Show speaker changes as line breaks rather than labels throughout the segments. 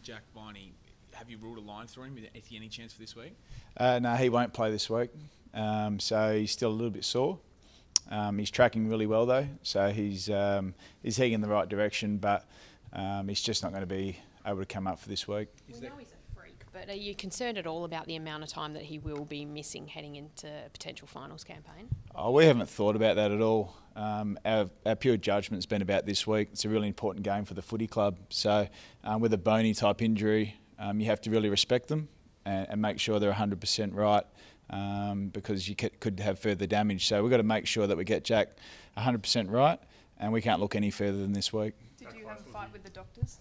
Jack Viney, have you ruled a line through him? Is he any chance for this week?
No, he won't play this week. So he's still a little bit sore. He's tracking really well though, so he's heading in the right direction, but he's just not going to be able to come up for this week.
We know he's a freak, but are you concerned at all about the amount of time that he will be missing heading into a potential finals campaign?
Oh, we haven't thought about that at all. Our pure judgment's been about this week. It's a really important game for the footy club. So with a bony type injury, you have to really respect them and make sure they're 100% right. Because you could have further damage. So we've got to make sure that we get Jack 100% right, and we can't look any further than this week.
Did you have a fight with the doctors?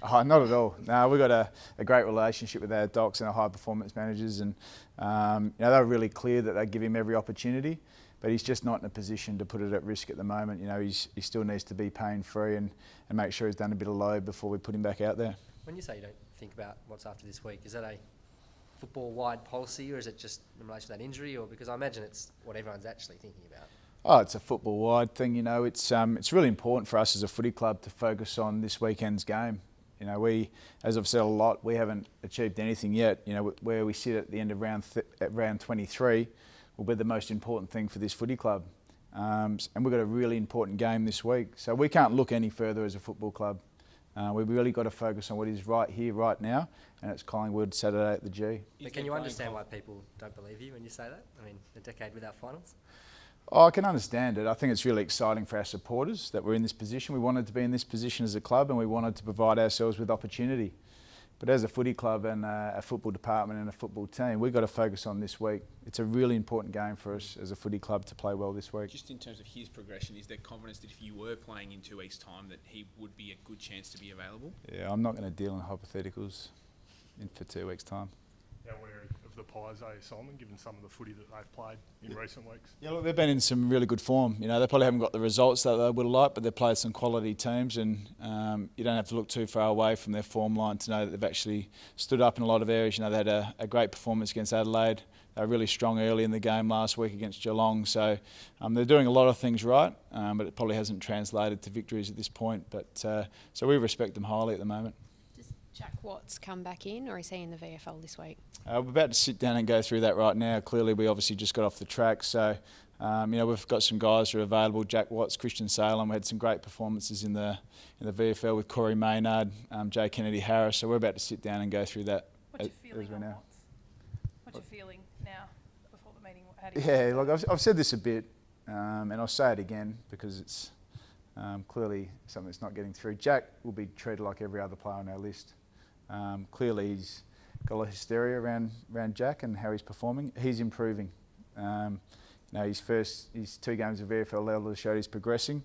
Oh, not at all. No, we've got a great relationship with our docs and our high performance managers, and they were really clear that they give him every opportunity, but he's just not in a position to put it at risk at the moment. He still needs to be pain free and make sure he's done a bit of load before we put him back out there.
When you say you don't think about what's after this week, is that a football-wide policy, or is it just in relation to that injury, or because I imagine it's what everyone's actually thinking about?
Oh, it's a football-wide thing. It's really important for us as a footy club to focus on this weekend's game. We, as I've said a lot, we haven't achieved anything yet. Where we sit at the end of round 23 will be the most important thing for this footy club, and we've got a really important game this week. So we can't look any further as a football club. We've really got to focus on what is right here, right now, and it's Collingwood Saturday at the G.
But can you understand why people don't believe you when you say that? I mean, a decade without finals?
Oh, I can understand it. I think it's really exciting for our supporters that we're in this position. We wanted to be in this position as a club, and we wanted to provide ourselves with opportunity. But as a footy club and a football department and a football team, we've got to focus on this week. It's a really important game for us as a footy club to play well this week.
Just in terms of his progression, is there confidence that if you were playing in 2 weeks' time that he would be a good chance to be available?
Yeah, I'm not going to deal in hypotheticals for 2 weeks' time.
How wary of the Pies, Simon, given some of the footy that they've played in recent weeks?
Yeah, look, they've been in some really good form. They probably haven't got the results that they would have liked, but they've played some quality teams, and you don't have to look too far away from their form line to know that they've actually stood up in a lot of areas. They had a great performance against Adelaide. They were really strong early in the game last week against Geelong. So they're doing a lot of things right, but it probably hasn't translated to victories at this point. But so we respect them highly at the moment.
Jack Watts come back in, or is he in the VFL this week?
We're about to sit down and go through that right now. Clearly, we obviously just got off the track, so we've got some guys who are available. Jack Watts, Christian Salem. We had some great performances in the VFL with Corey Maynard, Jay Kennedy Harris. So we're about to sit down and go through that.
What's your feeling on Watts? What's your feeling now before the meeting?
Yeah, look, I've said this a bit, and I'll say it again because it's clearly something that's not getting through. Jack will be treated like every other player on our list. Clearly he's got a lot of hysteria around Jack and how he's performing. He's improving. His 2 games of VFL level showed he's progressing,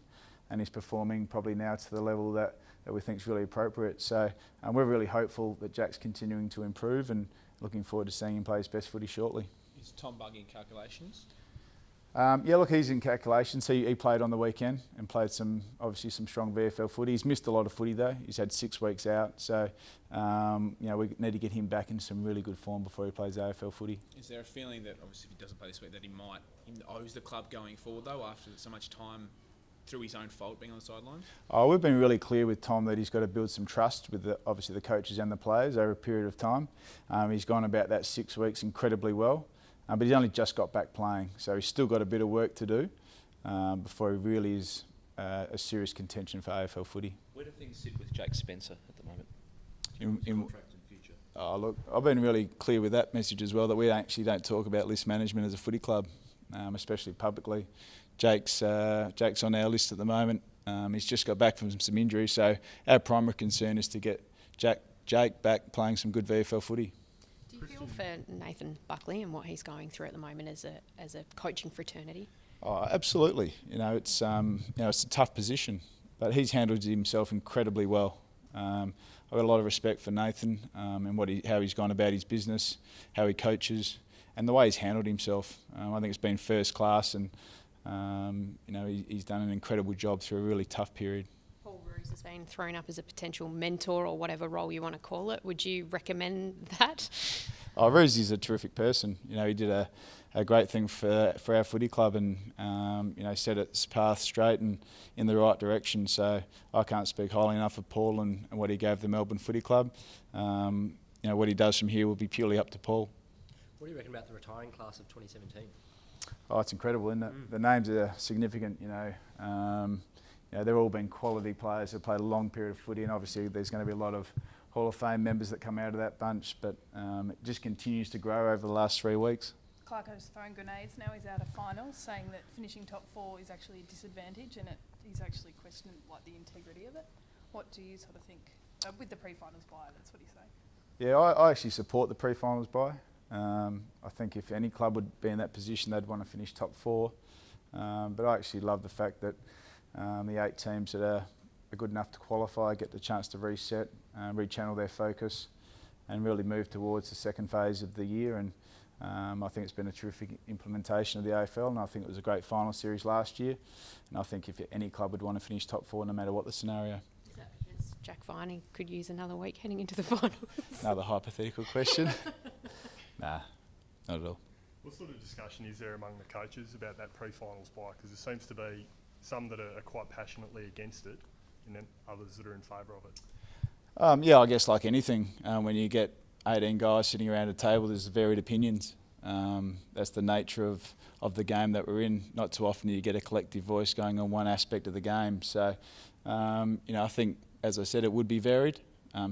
and he's performing probably now to the level that we think is really appropriate. So we're really hopeful that Jack's continuing to improve, and looking forward to seeing him play his best footy shortly.
Is Tom Bugg in calculations?
Yeah, look, he's in calculations. He played on the weekend and played obviously some strong VFL footy. He's missed a lot of footy though. He's had 6 weeks out, so we need to get him back in some really good form before he plays AFL footy.
Is there a feeling that obviously if he doesn't play this week that he owes the club going forward though, after so much time through his own fault being on the sidelines?
Oh, we've been really clear with Tom that he's got to build some trust with obviously the coaches and the players over a period of time. He's gone about that 6 weeks incredibly well. But he's only just got back playing, so he's still got a bit of work to do before he really is a serious contention for AFL footy.
Where do things sit with Jake Spencer at the moment?
In
contract and future?
Oh, look, I've been really clear with that message as well, that we actually don't talk about list management as a footy club, especially publicly. Jake's on our list at the moment. He's just got back from some injury, so our primary concern is to get Jake back playing some good VFL footy.
Do you feel for Nathan Buckley and what he's going through at the moment as a coaching fraternity?
Oh, absolutely. It's a tough position, but he's handled himself incredibly well. I've got a lot of respect for Nathan and how he's gone about his business, how he coaches, and the way he's handled himself. I think it's been first class, and he's done an incredible job through a really tough period.
Paul Roos has been thrown up as a potential mentor or whatever role you want to call it. Would you recommend that?
Oh, Roosy's a terrific person. You know, he did a great thing for our footy club and, you know, set its path straight and in the right direction. So I can't speak highly enough of Paul and what he gave the Melbourne Footy Club. You know, what he does from here will be purely up to Paul.
What do you reckon about the retiring class of 2017?
Oh, it's incredible, isn't it? The names are significant, you know. You know, they've all been quality players who've played a long period of footy, and obviously there's going to be a lot of Hall of Fame members that come out of that bunch, but it just continues to grow over the last 3 weeks.
Clarko's throwing grenades now. He's out of finals, saying that finishing top 4 is actually a disadvantage, and he's actually questioned like the integrity of it. What do you sort of think with the pre-finals bye? That's what he's saying.
Yeah, I actually support the pre-finals bye. I think if any club would be in that position, they'd want to finish top 4. But I actually love the fact that the 8 teams that are good enough to qualify get the chance to reset, rechannel their focus, and really move towards the second phase of the year. And I think it's been a terrific implementation of the AFL, and I think it was a great final series last year. And I think if any club would want to finish top 4, no matter what the scenario.
Is that because Jack Viney could use another week heading into the finals?
Another hypothetical question. Nah, not at all.
What sort of discussion is there among the coaches about that pre-finals bye? Because there seems to be some that are quite passionately against it, and then others that are in favour of it.
Yeah, I guess like anything, when you get 18 guys sitting around a table, there's varied opinions. That's the nature of the game that we're in. Not too often do you get a collective voice going on one aspect of the game. So, you know, I think, as I said, it would be varied.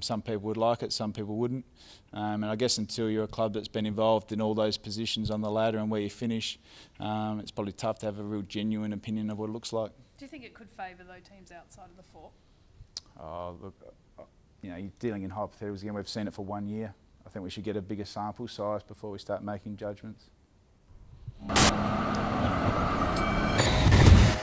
Some people would like it, some people wouldn't. And I guess until you're a club that's been involved in all those positions on the ladder and where you finish, it's probably tough to have a real genuine opinion of what it looks like.
Do you think it could favour those teams outside of the 4?
Oh, look, you know, you're dealing in hypotheticals again. We've seen it for 1 year. I think we should get a bigger sample size before we start making judgments.